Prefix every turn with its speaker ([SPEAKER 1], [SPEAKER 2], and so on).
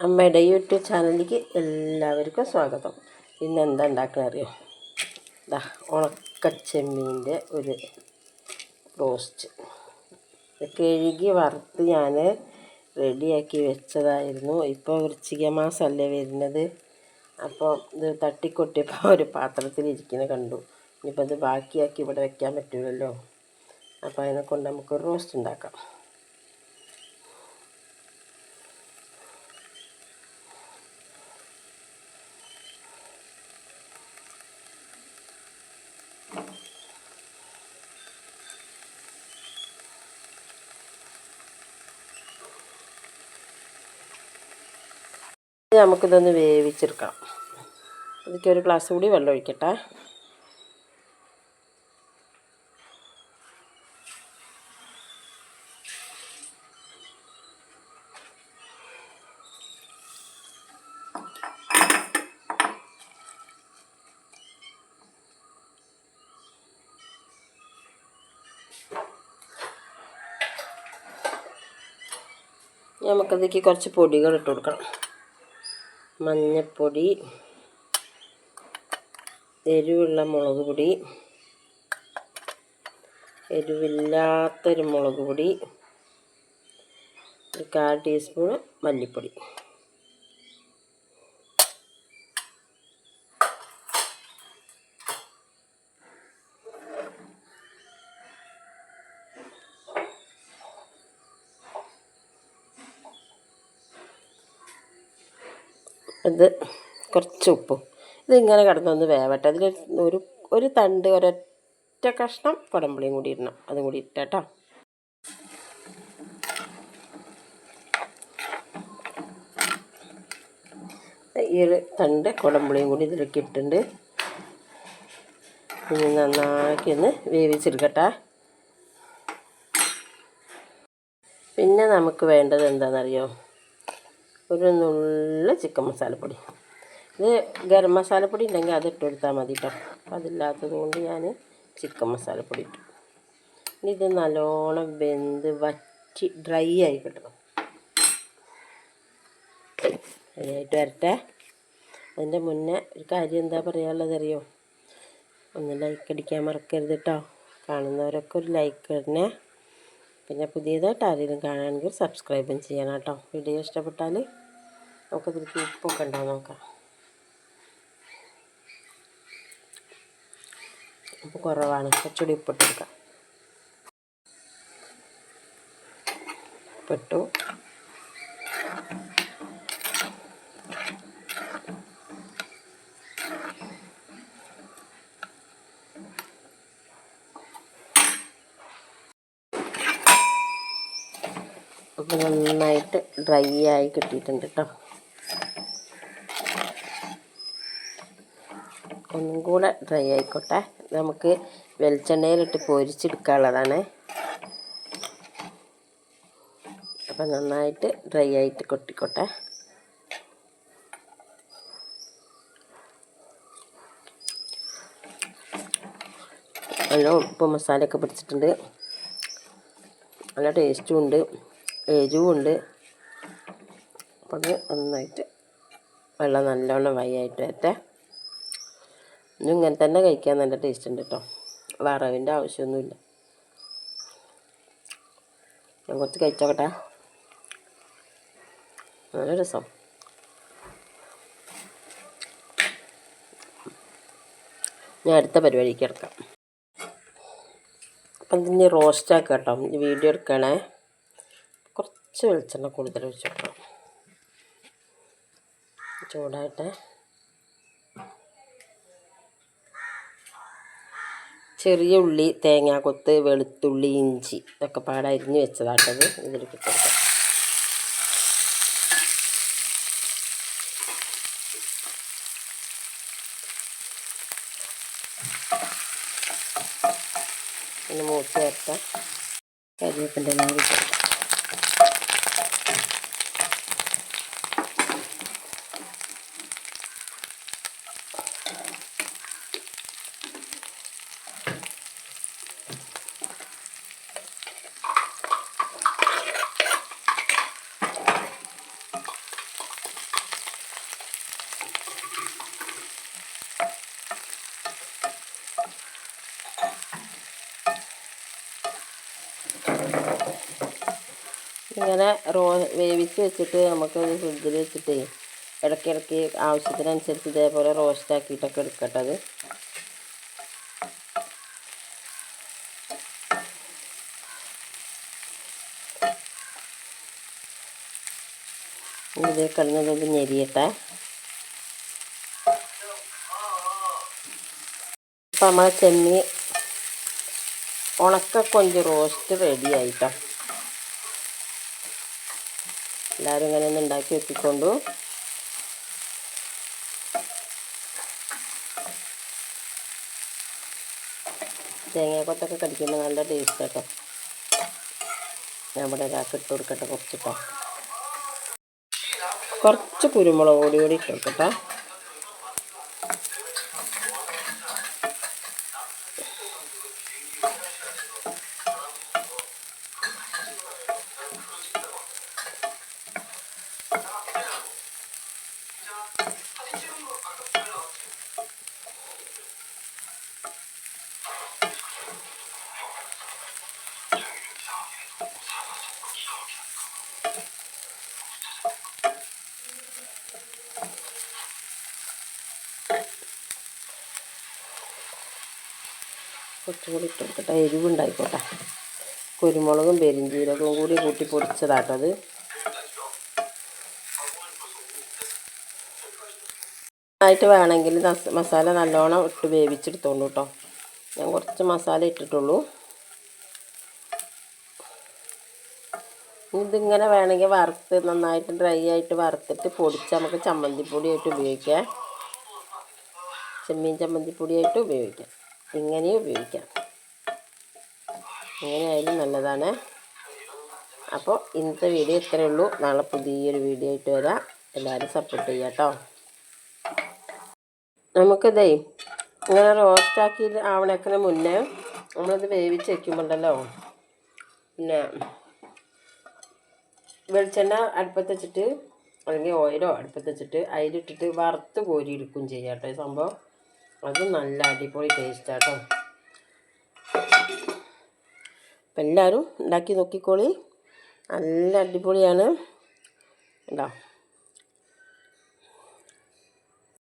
[SPEAKER 1] അമ്മയുടെ യൂട്യൂബ് ചാനലിലേക്ക് എല്ലാവർക്കും സ്വാഗതം. ഇന്ന് എന്താ ഉണ്ടാക്കുന്നത് അറിയോ? ഇതാ ഉണക്കച്ചെമ്മീൻ്റെ ഒരു റോസ്റ്റ്. കഴുകി വറുത്ത് ഞാൻ റെഡിയാക്കി വെച്ചതായിരുന്നു. ഇപ്പോൾ വൃശ്ചിക മാസമല്ലേ വരുന്നത്. അപ്പോൾ ഇത് തട്ടിക്കൊട്ടിയപ്പോൾ ഒരു പാത്രത്തിലിരിക്കുന്നത് കണ്ടു. ഇനിയിപ്പോൾ ഇത് ബാക്കിയാക്കി ഇവിടെ വെക്കാൻ പറ്റില്ലല്ലോ. അപ്പോൾ അതിനെക്കൊണ്ട് നമുക്ക് റോസ്റ്റ് ഉണ്ടാക്കാം. നമുക്കിതൊന്ന് വേവിച്ചെടുക്കണം. അതിലേക്ക് ഒരു ഗ്ലാസ് കൂടി വെള്ളം ഒഴിക്കട്ടെ. നമുക്കതിലേക്ക് കുറച്ച് പൊടികൾ ഇട്ട് കൊടുക്കണം. മഞ്ഞൾപ്പൊടി, എരിവുള്ള മുളക് പൊടി, എരിവില്ലാത്തൊരു മുളക് പൊടി, ഒരു 1/4 ടീസ്പൂൺ മല്ലിപ്പൊടി. ഇത് കുറച്ച് ഉപ്പും. ഇതിങ്ങനെ കിടന്നൊന്ന് വേവട്ടെ. അതിൽ ഒരു തണ്ട് ഒരൊറ്റ കഷ്ണം കുടംപുളിയും കൂടി ഇടണം. അതും കൂടി ഇട്ടാട്ടോ. ഈ ഒരു തണ്ട് കുടംപുളിയും കൂടി ഇതിലേക്ക് ഇട്ടിട്ടുണ്ട്. ഇനി നന്നാക്കി ഒന്ന് വേവിച്ചെടുക്കട്ടെ. പിന്നെ നമുക്ക് വേണ്ടത് എന്താണെന്നറിയോ? ഒരു നുള്ള ചിക്കൻ മസാലപ്പൊടി. ഇത് ഗരം മസാലപ്പൊടി ഉണ്ടെങ്കിൽ അത് ഇട്ട് കൊടുത്താൽ മതി കേട്ടോ. അപ്പോൾ അതില്ലാത്തത് കൊണ്ട് ഞാൻ ചിക്കൻ മസാലപ്പൊടി ഇട്ടു. ഇനി ഇത് നല്ലോണം വെന്ത് വറ്റി ഡ്രൈ ആയി കിട്ടണം. അതിനായിട്ട് വരട്ടെ. അതിൻ്റെ മുന്നേ ഒരു കാര്യം എന്താ പറയാനുള്ളതറിയോ? ഒന്ന് ലൈക്ക് അടിക്കാൻ മറക്കരുത് കേട്ടോ. കാണുന്നവരൊക്കെ ഒരു ലൈക്ക് ഇടണേ. പിന്നെ പുതിയതായിട്ട് ആരെങ്കിലും കാണുകയാണെങ്കിൽ സബ്സ്ക്രൈബും ചെയ്യണം കേട്ടോ. വീഡിയോ ഇഷ്ടപ്പെട്ടാൽ നമുക്കതിലേക്ക് ഉപ്പൊക്കെ ഉണ്ടോ നോക്കാം. ഉപ്പ് കുറവാണ്, കുറച്ചുകൂടി ഉപ്പിട്ട് കൊടുക്കാം. ഉപ്പിട്ടു. അപ്പോൾ നന്നായിട്ട് ഡ്രൈ ആയി കിട്ടിയിട്ടുണ്ട് കേട്ടോ. ഒന്നും കൂടെ ഡ്രൈ ആയിക്കോട്ടെ. നമുക്ക് വെളിച്ചെണ്ണയിലിട്ട് പൊരിച്ചെടുക്കാനുള്ളതാണ്. അപ്പം നന്നായിട്ട് ഡ്രൈ ആയിട്ട് കൊട്ടിക്കോട്ടെ. നല്ല ഉപ്പ് മസാലയൊക്കെ പിടിച്ചിട്ടുണ്ട്. നല്ല ടേസ്റ്റും ഉണ്ട്, എരിവും ഉണ്ട്. അപ്പം അത് നന്നായിട്ട് വെള്ളം നല്ലോണം വയ്യായിട്ട് വരട്ടെ. ഇനി ഇങ്ങനെ തന്നെ കഴിക്കാൻ നല്ല ടേസ്റ്റ് ഉണ്ട് കേട്ടോ. വറവിൻ്റെ ആവശ്യമൊന്നുമില്ല. ഞാൻ കുറച്ച് കഴിച്ചോക്കട്ടെ. നല്ല രസം. ഞാൻ അടുത്ത പരിപാടിക്ക് കിടക്കാം. അപ്പം ഇതിന് റോസ്റ്റാക്കാം കേട്ടോ. ഈ വീഡിയോ എടുക്കണേ. കുറച്ച് വെളിച്ചെണ്ണ കൂടുതൽ ഒഴിച്ച് കൊടുക്കണം. ചൂടായിട്ട് ചെറിയ ഉള്ളി, തേങ്ങാക്കൊത്ത്, വെളുത്തുള്ളി, ഇഞ്ചി ഇതൊക്കെ പാടെ അരിഞ്ഞ് വെച്ചതാട്ടത് ഇതിലേക്ക് കൊടുക്കാം. പിന്നെ മൂത്ത് ചേർത്ത കരിവേപ്പിൻ്റെ എല്ലാം കൊടുക്കാം. ഇങ്ങനെ വേവിച്ച് വെച്ചിട്ട് നമുക്കത് ഫ്രിഡ്ജിൽ വെച്ചിട്ട് ഇടയ്ക്കിടയ്ക്ക് ആവശ്യത്തിനനുസരിച്ച് ഇതേപോലെ റോസ്റ്റാക്കിയിട്ടൊക്കെ എടുക്കട്ടെ അത്. ഇത് കിടന്നത് ഞെരിയട്ടെ. അപ്പം നമ്മളെ ചെമ്മീൻ ഉണക്കക്കൊഞ്ച് റോസ്റ്റ് റെഡി ആയിട്ടോ. എല്ലാവരും ഇങ്ങനെ ഒന്ന് ഉണ്ടാക്കി വെക്കിക്കൊണ്ടു. തേങ്ങാക്കൊത്തൊക്കെ കടിക്കുമ്പോൾ നല്ല ടേസ്റ്റ് കേട്ടോ. ഞാൻ ഇവിടെ ഒരാൾക്ക് ഇട്ട് കൊടുക്കട്ടെ കുറച്ചിട്ടോ. കുറച്ച് കുരുമുളക് പൊടി കൂടി ഇട്ട് കൊടുക്കട്ടെ. കുറച്ചുകൂടി ഇട്ട് കൊടുക്കട്ടെ, എരിവുണ്ടായിക്കോട്ടെ. കുരുമുളകും പെരിഞ്ചീരകവും കൂടി കൂട്ടി പൊടിച്ചതാട്ടത്. ആയിട്ട് വേണമെങ്കിൽ മസാല നല്ലോണം ഇട്ട് വേവിച്ചെടുത്തോളൂ കേട്ടോ. ഞാൻ കുറച്ച് മസാല ഇട്ടിട്ടുള്ളൂ. ഇതിങ്ങനെ വേണമെങ്കിൽ വറുത്ത് നന്നായിട്ട് ഡ്രൈ ആയിട്ട് വറുത്തിട്ട് പൊടിച്ച് നമുക്ക് ചമ്മന്തിപ്പൊടിയായിട്ട് ഉപയോഗിക്കാം. ചെമ്മീൻ ചമ്മന്തിപ്പൊടിയായിട്ട് ഉപയോഗിക്കാം. ഇങ്ങനെയും ഉപയോഗിക്കാം. എങ്ങനെയായാലും നല്ലതാണ്. അപ്പോൾ ഇന്നത്തെ വീഡിയോ ഇത്രയേ ഉള്ളൂ. നാളെ പുതിയൊരു വീഡിയോ ആയിട്ട് വരാം. എല്ലാവരും സപ്പോർട്ട് ചെയ്യാം കേട്ടോ. നമുക്കിതേ ഇങ്ങനെ റോസ്റ്റാക്കി ആവണേക്കിന് മുന്നേ നമ്മളിത് വേവിച്ച് വയ്ക്കുമ്പോണ്ടല്ലോ, പിന്നെ വെളിച്ചെണ്ണ അടുപ്പത്ത് വെച്ചിട്ട് അല്ലെങ്കിൽ ഓയിലോ അടുപ്പത്ത് വെച്ചിട്ട് അതിലിട്ടിട്ട് വറുത്ത് കോരി എടുക്കുകയും ചെയ്യാം കേട്ടോ. ഈ സംഭവം അത് നല്ല അടിപൊളി ടേസ്റ്റാട്ടോ. അപ്പം എല്ലാവരും ഉണ്ടാക്കി നോക്കിക്കോളി. നല്ല അടിപൊളിയാണ് കേട്ടോ.